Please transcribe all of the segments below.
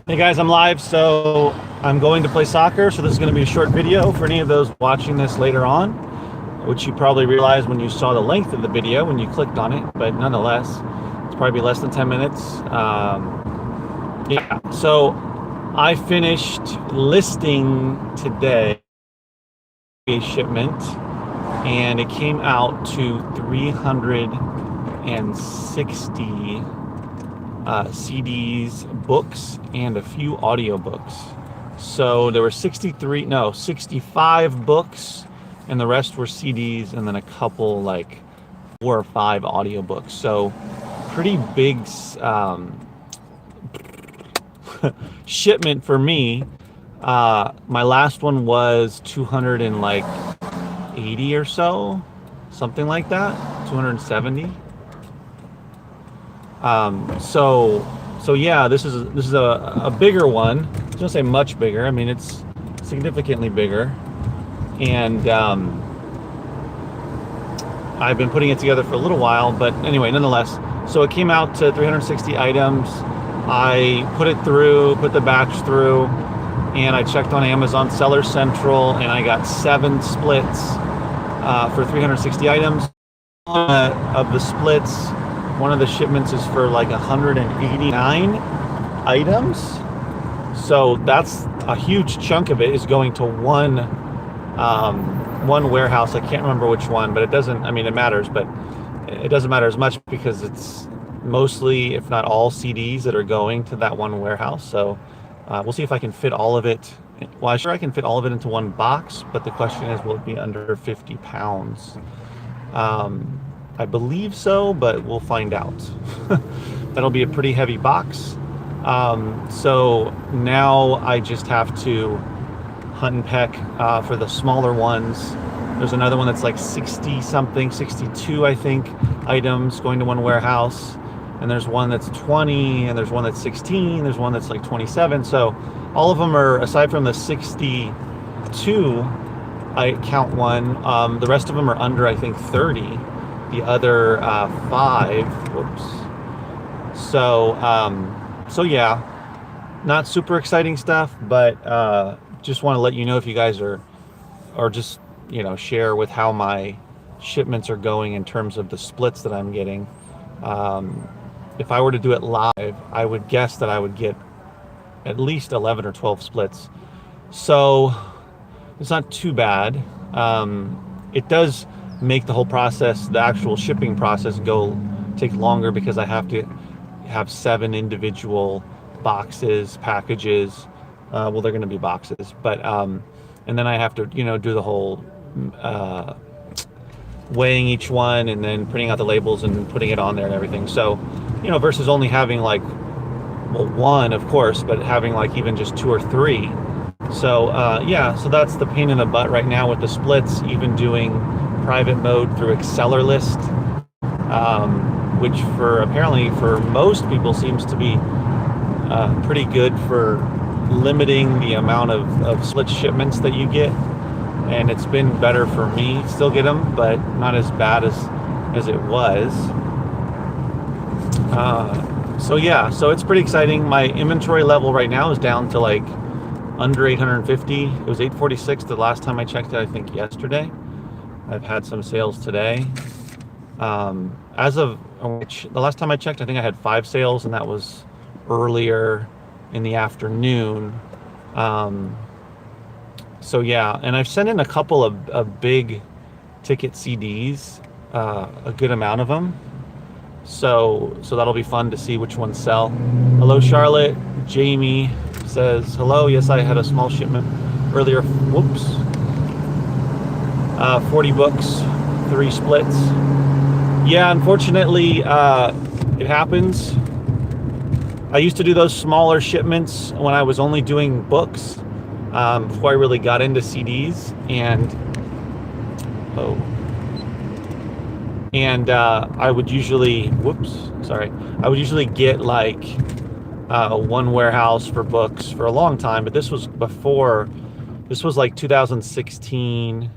Hey guys, I'm live, so I'm going to play soccer, so this is going to be a short video for any of those watching this later on, which you probably realized when you saw the length of the video when you clicked on it, but nonetheless, it's probably less than 10 minutes. Yeah, so I finished listing today a shipment, and it came out to 360 CDs, books, and a few audiobooks. So there were 65 books, and the rest were CDs, and then a couple, like 4 or 5 audiobooks. So pretty big shipment for me. My last one was 280 or so, something like that, 270. So yeah, this is a bigger one. I was gonna say much bigger. I mean, it's significantly bigger, and I've been putting it together for a little while. But anyway, nonetheless, so it came out to 360 items. I put the batch through, and I checked on Amazon Seller Central, and I got 7 splits for 360 items. Of the splits, one of the shipments is for like 189 items. So that's a huge chunk of it is going to one warehouse. I can't remember which one, but it doesn't, I mean, it matters, but it doesn't matter as much because it's mostly, if not all, CDs that are going to that one warehouse. So we'll see if I can fit all of it. Well, I'm sure I can fit all of it into one box, but the question is, will it be under 50 pounds? I believe so, but we'll find out. That'll be a pretty heavy box. So now I just have to hunt and peck for the smaller ones. There's another one that's like 60 something, 62, I think, items going to one warehouse. And there's one that's 20, and there's one that's 16, there's one that's like 27. So all of them are, aside from the 62, I count one, the rest of them are under, I think, 30. The other 5, whoops. So yeah, not super exciting stuff, but just want to let you know if you guys are, or just, you know, share with how my shipments are going in terms of the splits that I'm getting. If I were to do it live, I would guess that I would get at least 11 or 12 splits. So it's not too bad. It does make the whole process, the actual shipping process, take longer because I have to have 7 individual boxes, packages. Well, they're going to be boxes, but and then I have to, you know, do the whole weighing each one and then printing out the labels and putting it on there and everything. So, you know, versus only having like, well, 1, of course, but having like even just 2 or 3. So yeah, so that's the pain in the butt right now with the splits, even doing private mode through AccelerList, which apparently for most people seems to be pretty good for limiting the amount of split shipments that you get. And it's been better for me. Still get them, but not as bad as it was. So yeah, so it's pretty exciting. My inventory level right now is down to like under 850. It was 846 the last time I checked it, I think yesterday. I've had some sales today. As of the last time I checked, I think I had 5 sales, and that was earlier in the afternoon. So yeah, and I've sent in a couple of big ticket CDs, a good amount of them. So that'll be fun to see which ones sell. Hello, Charlotte. Jamie says, hello. Yes, I had a small shipment earlier. Whoops. 40 books, 3 splits. Yeah, unfortunately, it happens. I used to do those smaller shipments when I was only doing books, before I really got into CDs, and I would usually, I would usually get like one warehouse for books for a long time, but this was like 2016,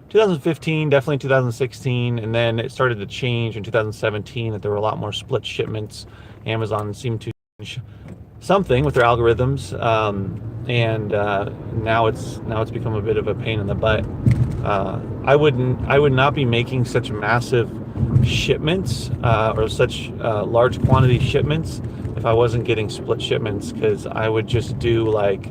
2015, definitely 2016, and then it started to change in 2017 that there were a lot more split shipments. Amazon seemed to change something with their algorithms, and now it's become a bit of a pain in the butt. I would not be making such massive shipments, or such large quantity shipments, if I wasn't getting split shipments, because I would just do like,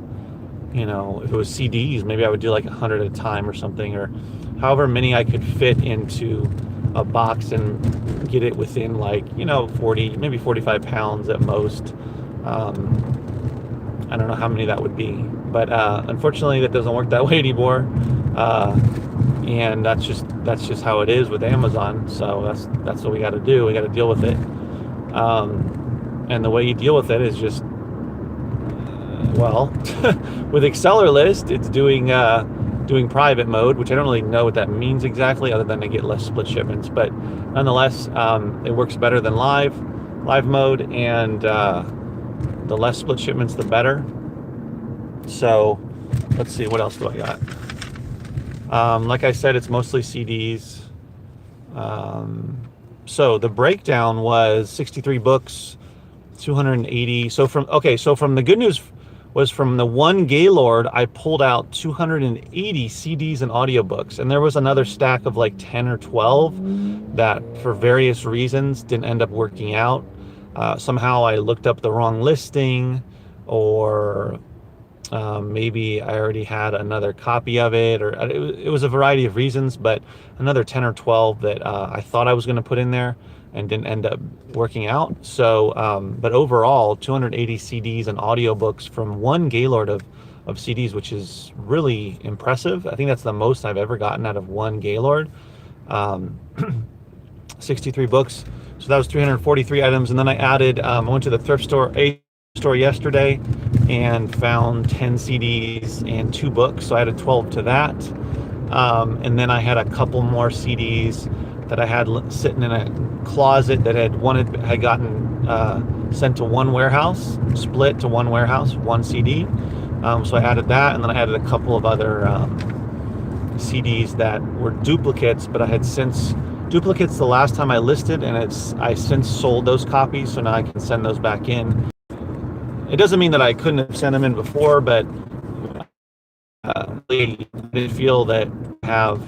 if it was CDs, maybe I would do like 100 at a time or something, or however many I could fit into a box and get it within, like, 40, maybe 45 pounds at most. I don't know how many that would be, but unfortunately that doesn't work that way anymore. And that's just how it is with Amazon. So that's what we got to do. We got to deal with it. And the way you deal with it is just, well, with Accelerlist, it's doing private mode, which I don't really know what that means exactly, other than I get less split shipments. But nonetheless, it works better than live mode, and the less split shipments, the better. So let's see, what else do I got? Like I said, it's mostly CDs. So the breakdown was 63 books, 280. So from the good news was, from the one Gaylord, I pulled out 280 CDs and audiobooks, and there was another stack of like 10 or 12 that, for various reasons, didn't end up working out. Somehow I looked up the wrong listing, or maybe I already had another copy of it, or it was a variety of reasons, but another 10 or 12 that I thought I was going to put in there and didn't end up working out. So, but overall, 280 CDs and audiobooks from one Gaylord of CDs, which is really impressive. I think that's the most I've ever gotten out of one Gaylord. 63 books. So that was 343 items. And then I added, I went to the thrift store, yesterday, and found 10 CDs and 2 books. So I added 12 to that. And then I had a couple more CDs that I had sitting in a closet that had gotten sent to one warehouse, split to one warehouse, one CD. So I added that, and then I added a couple of other CDs that were duplicates, but I had since duplicates the last time I listed, and I since sold those copies, so now I can send those back in. It doesn't mean that I couldn't have sent them in before, but really didn't feel that I have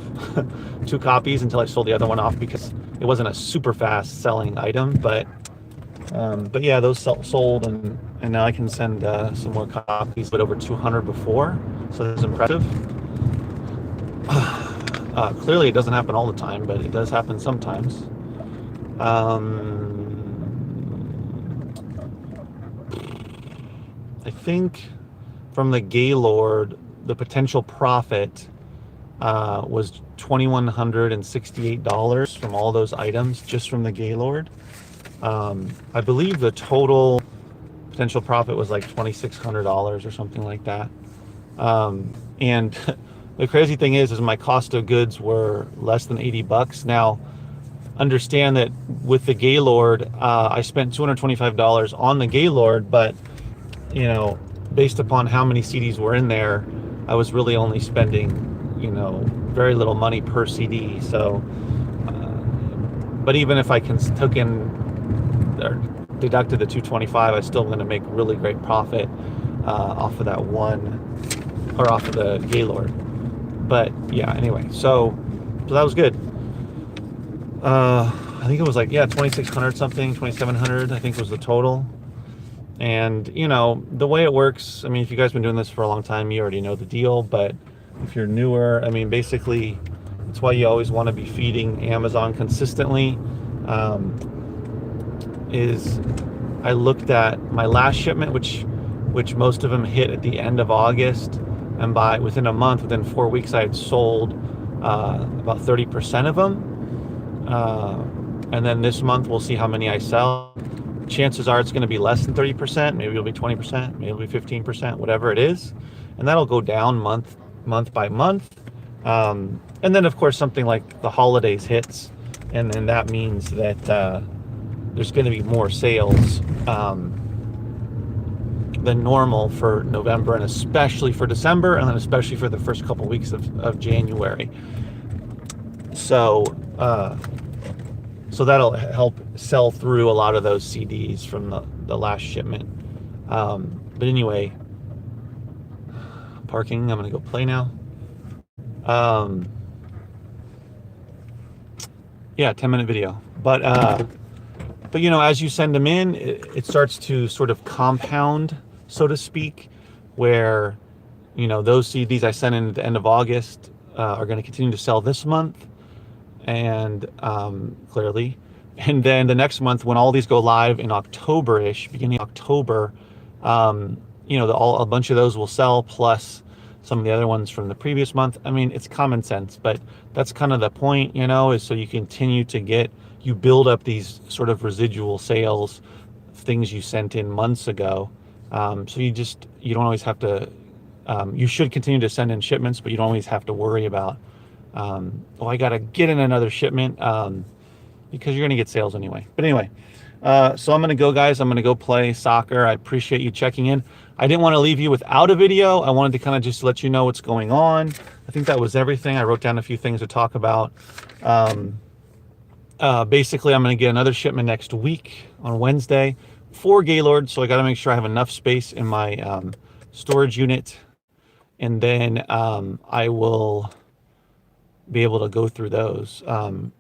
2 copies until I sold the other one off, because it wasn't a super fast selling item. But yeah, those sold, and now I can send some more copies, but over 200 before, so that's impressive. Clearly it doesn't happen all the time, but it does happen sometimes. I think from the Gaylord, the potential profit was $2,168 from all those items, just from the Gaylord. I believe the total potential profit was like $2,600 or something like that. And the crazy thing is my cost of goods were less than $80. Now, understand that with the Gaylord, I spent $225 on the Gaylord, but based upon how many CDs were in there, I was really only spending, very little money per CD. So, but even if I took in or deducted the $225, I still going to make really great profit off of that one, or off of the Gaylord. But yeah, anyway, so that was good. I think it was like, 2,600 something, 2,700, I think was the total. And the way it works, I mean, if you guys have been doing this for a long time, you already know the deal. But if you're newer, I mean, basically, it's why you always want to be feeding Amazon consistently. Is I looked at my last shipment, which most of them hit at the end of August, and within a month, within 4 weeks, I had sold about 30% of them. And then this month, we'll see how many I sell. Chances are it's going to be less than 30%. Maybe it'll be 20%, maybe it'll be 15%, whatever it is. And that'll go down month by month. And then, of course, something like the holidays hits, and then that means that there's going to be more sales than normal for November, and especially for December, and then especially for the first couple weeks of January. So that'll help sell through a lot of those CDs from the last shipment. But anyway, parking. I'm gonna go play now. Um, yeah, 10-minute video. But you know, as you send them in, it starts to sort of compound, so to speak, where you know those CDs I sent in at the end of August are going to continue to sell this month, and clearly, and then the next month when all these go live in October-ish, beginning of October, you know, a bunch of those will sell plus some of the other ones from the previous month. I mean, it's common sense, but that's kind of the point, you know, is so you continue to you build up these sort of residual sales, things you sent in months ago. So you don't always have to, you should continue to send in shipments, but you don't always have to worry about, oh, I got to get in another shipment, because you're going to get sales anyway. But anyway, so I'm going to go, guys. I'm going to go play soccer. I appreciate you checking in. I didn't want to leave you without a video. I wanted to kind of just let you know what's going on. I think that was everything. I wrote down a few things to talk about. Basically, I'm going to get another shipment next week on Wednesday for Gaylord. So I got to make sure I have enough space in my storage unit. And then I will be able to go through those.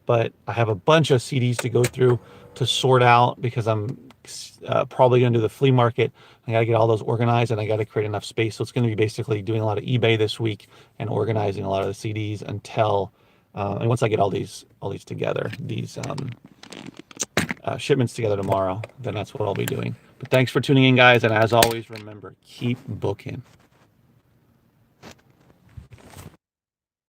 But I have a bunch of CDs to go through to sort out because I'm probably going to do the flea market. I got to get all those organized and I got to create enough space. So it's going to be basically doing a lot of eBay this week and organizing a lot of the CDs until, and once I get all these together, these shipments together tomorrow, then that's what I'll be doing. But thanks for tuning in, guys. And as always, remember, keep booking.